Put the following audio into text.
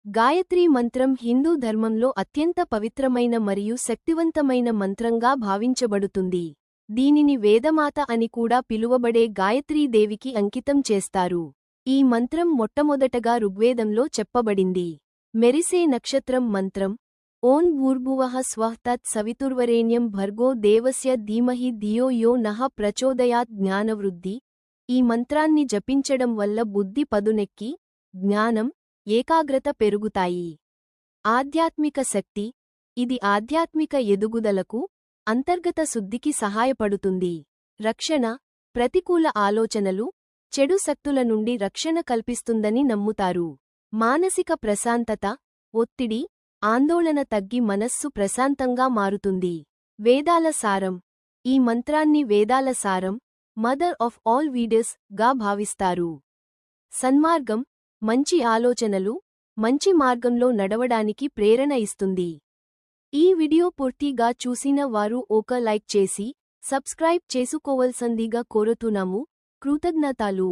గాయత్రీ మంత్రం హిందూ ధర్మంలో అత్యంత పవిత్రమైన మరియు శక్తివంతమైన మంత్రంగా భావించబడుతుంది. దీనిని వేదమాత అని కూడా పిలువబడే గాయత్రీదేవికి అంకితం చేస్తారు. ఈ మంత్రం మొట్టమొదటగా ఋగ్వేదంలో చెప్పబడింది. మెరిసే నక్షత్రం మంత్రం ఓం భూర్భువః స్వః తత్ సవితుర్వరేణ్యం భర్గో దేవస్య ధీమహి ధియో యో నః ప్రచోదయాత్ జ్ఞానవృద్ధి. ఈ మంత్రాన్ని జపించడం వల్ల బుద్ధి పదునెక్కి జ్ఞానం, ఏకాగ్రత పెరుగుతాయి. ఆధ్యాత్మిక శక్తి ఇది ఆధ్యాత్మిక ఎదుగుదలకు, అంతర్గత శుద్ధికి సహాయపడుతుంది. రక్షణ ప్రతికూల ఆలోచనలు, చెడు శక్తుల నుండి రక్షణ కల్పిస్తుందని నమ్ముతారు. మానసిక ప్రశాంతత, ఒత్తిడి, ఆందోళన తగ్గి మనస్సు ప్రశాంతంగా మారుతుంది. వేదాల సారం ఈ మంత్రాన్ని వేదాల సారం, మదర్ ఆఫ్ ఆల్ వీడస్ గా భావిస్తారు. సన్మార్గం మంచి ఆలోచనలు, మంచి మార్గంలో నడవడానికి ప్రేరణ ఇస్తుంది. ఈ వీడియో పూర్తిగా చూసిన వారు ఒక లైక్ చేసి, సబ్స్క్రైబ్ చేసుకోవలసిందిగా కోరుతున్నాము. కృతజ్ఞతలు.